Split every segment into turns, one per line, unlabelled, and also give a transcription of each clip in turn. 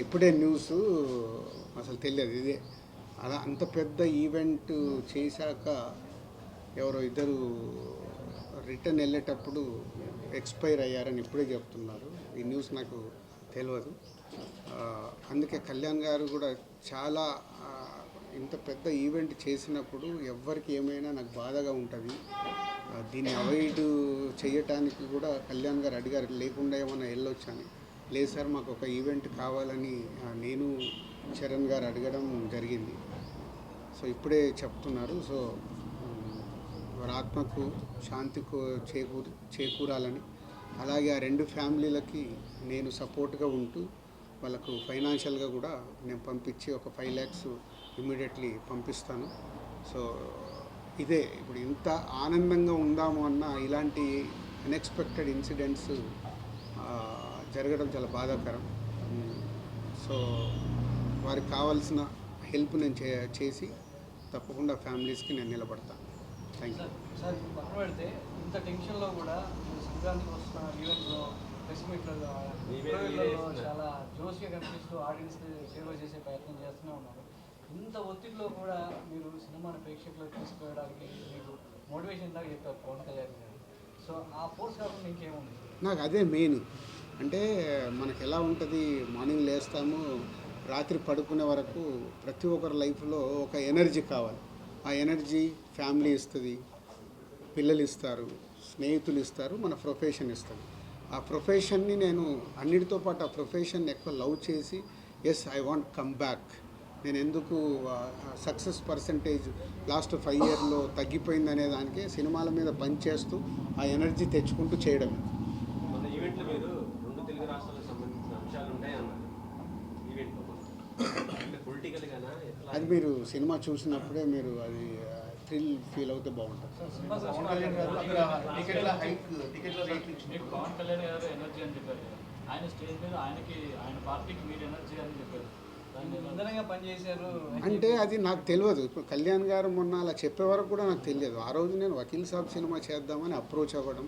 ఇప్పుడే న్యూస్ అసలు తెలియదు ఇదే. అలా అంత పెద్ద ఈవెంట్ చేశాక ఎవరో ఇద్దరు రిటర్న్ వెళ్ళేటప్పుడు ఎక్స్పైర్ అయ్యారని ఇప్పుడే చెప్తున్నారు. ఈ న్యూస్ నాకు తెలియదు. అందుకే కళ్యాణ్ గారు కూడా చాలా ఇంత పెద్ద ఈవెంట్ చేసినప్పుడు ఎవరికి ఏమైనా నాకు బాధగా ఉంటుంది. దీన్ని అవాయిడ్ చేయటానికి కూడా కళ్యాణ్ గారు అడిగారు, లేకుండా ఏమైనా వెళ్ళొచ్చని. లేదు సార్, మాకు ఒక ఈవెంట్ కావాలని నేను చరణ్ గారు అడగడం జరిగింది. సో ఇప్పుడే చెప్తున్నారు. సో వారి ఆత్మకు శాంతి చేకూరాలని, అలాగే ఆ రెండు ఫ్యామిలీలకి నేను సపోర్ట్గా ఉంటూ వాళ్ళకు ఫైనాన్షియల్గా కూడా నేను పంపించి ఒక 5 lakhs ఇమ్మీడియట్లీ పంపిస్తాను. సో ఇదే ఇప్పుడు ఇంత ఆనందంగా ఉందాము అన్న ఇలాంటి అన్ఎక్స్పెక్టెడ్ ఇన్సిడెంట్స్ జరగడం చాలా బాధాకరం. సో వారికి కావాల్సిన హెల్ప్ నేను చేసి తప్పకుండా ఫ్యామిలీస్కి నేను నిలబడతాను. Thank you
sir. పక్కన పెడితే ఇంత టెన్షన్లో కూడా సంక్రాంతికి వస్తున్న ఈవెంట్లో ప్రెస్ మీట్లో చాలా జోష్గా కనిపిస్తూ ఆడియన్స్కి సేవ చేసే ప్రయత్నం చేస్తూనే ఉన్నారు. ఇంత ఒత్తిడిలో కూడా మీరు సినిమాని ప్రేక్షకులకు తీసుకువెళ్ళడానికి మీకు మోటివేషన్ దాకా చెప్పారు పవన్ కళ్యాణ్ గారు. సో ఆ ఫోర్స్ కాకుండా ఇంకేముంది?
నాకు అదే మెయిన్. అంటే మనకు ఎలా ఉంటుంది, మార్నింగ్ లేస్తాము, రాత్రి పడుకునే వరకు ప్రతి ఒక్కరి లైఫ్లో ఒక ఎనర్జీ కావాలి. ఆ ఎనర్జీ ఫ్యామిలీ ఇస్తుంది, పిల్లలు ఇస్తారు, స్నేహితులు ఇస్తారు, మన ప్రొఫెషన్ ఇస్తుంది. ఆ ప్రొఫెషన్ని నేను అన్నిటితో పాటు ఆ ప్రొఫెషన్ ఎక్కువ లవ్ చేసి ఐ వాంట్ కమ్ బ్యాక్. నేను ఎందుకు సక్సెస్ పర్సంటేజ్ లాస్ట్ 5 yearsలో తగ్గిపోయిందనే దానికి సినిమాల మీద పనిచేస్తూ ఆ ఎనర్జీ తెచ్చుకుంటూ చేయడం. అది మీరు సినిమా చూసినప్పుడే మీరు అది థ్రిల్ ఫీల్ అవుతే బాగుంటుంది.
పవన్ కళ్యాణ్ గారు ఎనర్జీ అని చెప్పారు. ఆయన స్టేజ్ మీద ఆయన పార్టీకి మీరు ఎనర్జీ అని చెప్పారు. పనిచేశారు
అంటే అది నాకు తెలియదు. ఇప్పుడు కళ్యాణ్ గారు మొన్న అలా చెప్పే వరకు కూడా నాకు తెలియదు. ఆ రోజు నేను వకీల్ సాబ్ సినిమా చేద్దామని అప్రోచ్ అవ్వడం,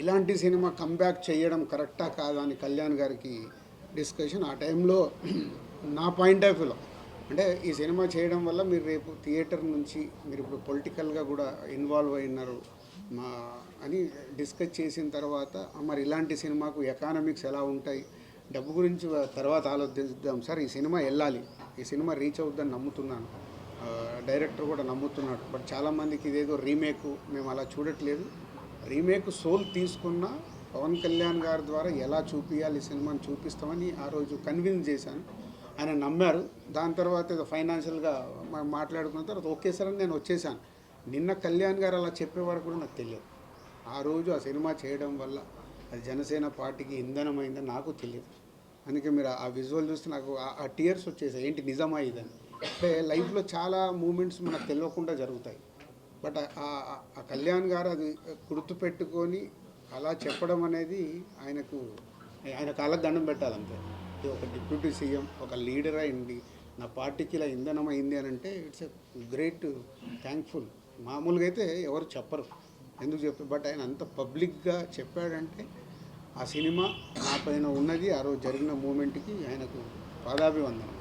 ఇలాంటి సినిమా కంబ్యాక్ చేయడం కరెక్టా కాదా అని కళ్యాణ్ గారికి డిస్కషన్. ఆ టైంలో నా పాయింట్ ఆఫ్ వ్యూలో అంటే ఈ సినిమా చేయడం వల్ల మీరు రేపు థియేటర్ నుంచి మీరు ఇప్పుడు పొలిటికల్గా కూడా ఇన్వాల్వ్ అయినారు అని డిస్కస్ చేసిన తర్వాత, మరి ఇలాంటి సినిమాకు ఎకానమిక్స్ ఎలా ఉంటాయి, డబ్బు గురించి తర్వాత ఆలోచిద్దాం సార్, ఈ సినిమా వెళ్ళాలి, ఈ సినిమా రీచ్ అవుద్దని నమ్ముతున్నాను, డైరెక్టర్ కూడా నమ్ముతున్నాడు. బట్ చాలామందికి ఇదేదో రీమేక్, మేము అలా చూడట్లేదు. రీమేక్ సోల్ తీసుకున్న పవన్ కళ్యాణ్ గారి ద్వారా ఎలా చూపించాలి ఈ సినిమాని చూపిస్తామని ఆ రోజు కన్విన్స్ చేశాను. ఆయన నమ్మారు. దాని తర్వాత ఏదో ఫైనాన్షియల్గా మాట్లాడుకున్న తర్వాత ఓకే సార్ అని నేను వచ్చేసాను. నిన్న కళ్యాణ్ గారు అలా చెప్పే వరకు కూడా నాకు తెలియదు. ఆ రోజు ఆ సినిమా చేయడం వల్ల అది జనసేన పార్టీకి ఇంధనమైందని నాకు తెలియదు. అందుకే మీరు ఆ విజువల్ చూస్తే నాకు ఆ టీయర్స్ వచ్చేసాయి. ఏంటి నిజమా ఇదని. అంటే లైఫ్లో చాలా మూమెంట్స్ మనకు తెలియకుండా జరుగుతాయి. బట్ ఆ కళ్యాణ్ గారు అది గుర్తుపెట్టుకొని అలా చెప్పడం అనేది ఆయన కాళ్ళకు దండం పెట్టాలంతే. ఒక డిప్యూటీ సీఎం, ఒక లీడర్ అయింది, నా పార్టీకి ఇలా ఇంధనం అయింది అని అంటే ఇట్స్ ఎ గ్రేట్ థ్యాంక్ఫుల్. మామూలుగా అయితే ఎవరు చెప్పరు, ఎందుకు చెప్పారు. బట్ ఆయన అంత పబ్లిక్గా చెప్పాడంటే ఆ సినిమా నా పైన ఉన్నది, ఆ రోజు జరిగిన మూమెంట్కి ఆయనకు పాదాభివందనం.